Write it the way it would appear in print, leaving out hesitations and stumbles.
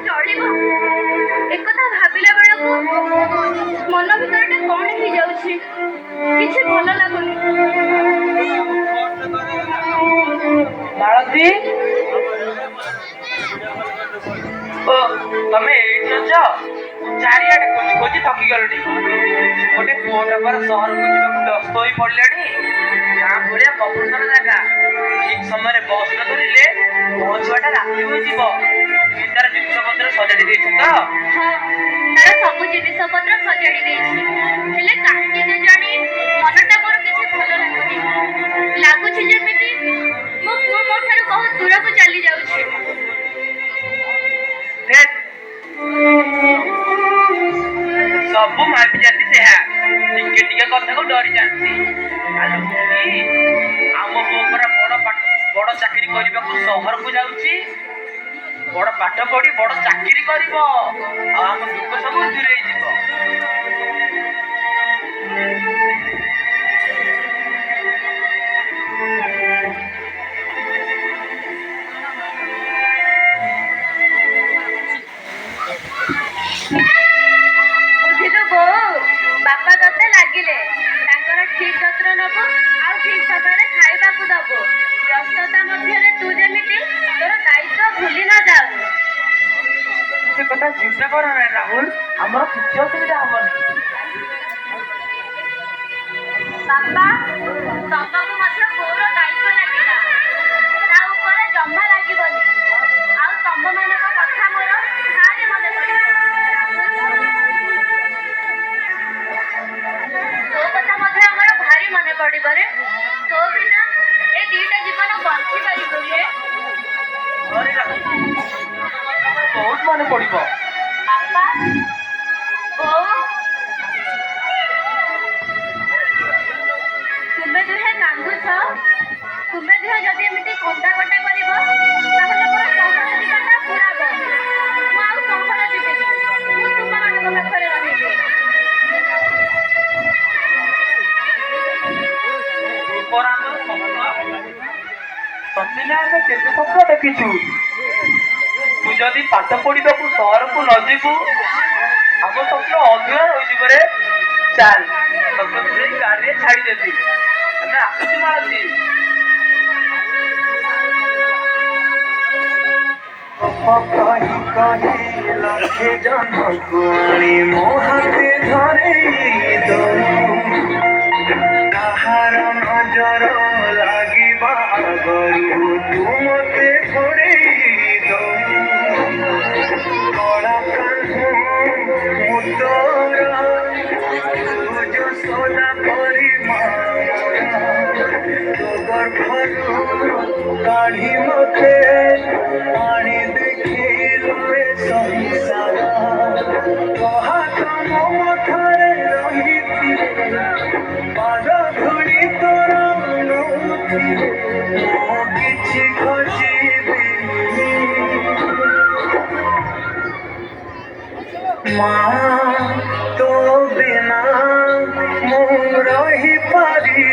ଚଳିବ ଏକଥା ଭାବିଲା ବେଳକୁ ମନ ଭିତରଟା କଣ ହେଇଯାଉଛି, କିଛି ଭଲ ଲାଗୁନି। ମାଳତୀ, ଓ ତମେ ଏଇଠି ଅଛ? ଚାରିଆଡେ ଖୋଜି ଖୋଜି ଥକି ଗଲଣି। ଗୋଟେ ପୁଅ ଟପର ସହରକୁ ଯିବାକୁ ବ୍ୟସ୍ତ ହୋଇ ପଡିଲାଣି। ଗାଁ ଭଳିଆ ପ୍ରଫେସର ଜାଗା, ଠିକ ସମୟରେ ବସ୍ ନ ଧରିଲେ ପହଞ୍ଚିବାଟା ରାତି ହୋଇଯିବ। ତୁମେ ତାର ଜିନିଷ ପତ୍ର ସଜାଡି ଦେଇଛ ତ? ହଁ, ତାର ସବୁ ଜିନିଷ ପତ୍ର ସଜାଡି ଦେଇଛି, ହେଲେ କାହିଁକି କେଜାଣି ମନଟା ମୋର କିଛି ଭଲ ଲାଗୁନି। ଲାଗୁଛି ଯେମିତି ମୋ ପୁଅ ମୋ ଠାରୁ ବହୁତ ଦୂରକୁ ଚାଲି ଯାଉଛି। ସବୁ ମାପି ଯାଆନ୍ତି ସେହା, ଟିକେ ଟିକେ କଥାକୁ ଡରି ଯାଆନ୍ତି। ଆମ ପୁଅ ପରା ବଡ ଚାକିରି କରିବାକୁ ସହରକୁ ଯାଉଛି। ବଡ ପାଠ ପଢି ବଡ ଚାକିରି କରିବ, ଆଉ ଆମ ଦୁଃଖ ସବୁ ଦୂରେଇ ଯିବ। ବୁଝିଲୁ ବୋଉ, ବାପା ତତେ ଲାଗିଲେ ତାଙ୍କର ଠିକ ଯତ୍ନ ନବୁ, ଆଉ ଠିକ ସମୟରେ ଖାଇବାକୁ ଦବୁ। ବ୍ୟସ୍ତତା ମଧ୍ୟରେ ତୁ ଯେମିତି ତୋର ଦାୟିତ୍ୱ ଭୁଲି ନ ଯାଉ। ସେ କଥା ଚିନ୍ତା କର ନାହିଁ ରାହୁଲ, ଆମର କିଛି ଅସୁବିଧା ହବନି। ବାପା, ତମକୁ ମଧ୍ୟ ବୋଉର ଦାୟିତ୍ୱ ଲାଗିଲା, ତା ଉପରେ ଜମା ଲାଗିବନି। ଆଉ ତମମାନଙ୍କ କଥା ମୋର ଭାରି ମନେ ପଡ଼ିବ। ତୋ କଥା ମଧ୍ୟ ଆମର ଭାରି ମନେ ପଡ଼ିବ ରେ। ତୋ ବିନା ଏ ଦିଟା ଜୀବନ ବଞ୍ଚି ପାରିବୁ ରେ। ବହୁତ ମନେ ପଡିବ। ବାପା, ବୋଉ, ତୁମେ ଦୁହେଁ କାନ୍ଦୁଛ। ତୁମେ ଦୁହେଁ ଯଦି ଏମିତି କନ୍ଦା କଟା କରିବ, ତାହେଲେ ମୋର ସହର ଜୀବନଟା ପୁରାବ। ମୁଁ ଆଉ ସହର ଯିବିନି, ମୁଁ ତୁମମାନଙ୍କ ପାଖରେ ରହିବି। ପ୍ରତିଦିନ ଆମେ କେତେ ସ୍ୱପ୍ନ ଦେଖିଛୁ। ତୁ ଯଦି ପାଠ ପଢିବାକୁ ସହରକୁ ନ ଯିବୁ, ଆମ ସ୍ୱପ୍ନ ଅଧୁରା ହୋଇଯିବ ରେ। ଚାଲ, ତତେ ସେଇ ଗାଡିରେ ଛାଡିଦେବି। ଆମେ ଆସୁଛୁ ମାଳତୀ। କହି କହି ଲକ୍ଷେ ଜନ୍ମକୁ ଆଣି ମୋ ହାତେ ଧରେଇ ଦଉ, କାହାର ନଜର ଲାଗିବା ଆଗରୁ ତୁ ମତେ ଘୋଡେଇ ଦଉ। କଳା କାହ୍ନୁ ମୁଁ ତୋର, ତୁ ଯଶୋଦା ପରି ତୋ ଗର୍ଭରୁ କାଢି ମତେ ଆଣି ଦେଖିଲୁ ଏ ସଂସାର। ତୋ ହାତ ମୋ ମଥାରେ ରହିଥିବେ, ପାଦ ଧୂଳି ତୋର ନଉଥିବେ, ମୁଁ କିଛି ଖୋଜିବିନି। ମା, ତୋ ବିନା ମୁଁ ରହିପାରିବିନି।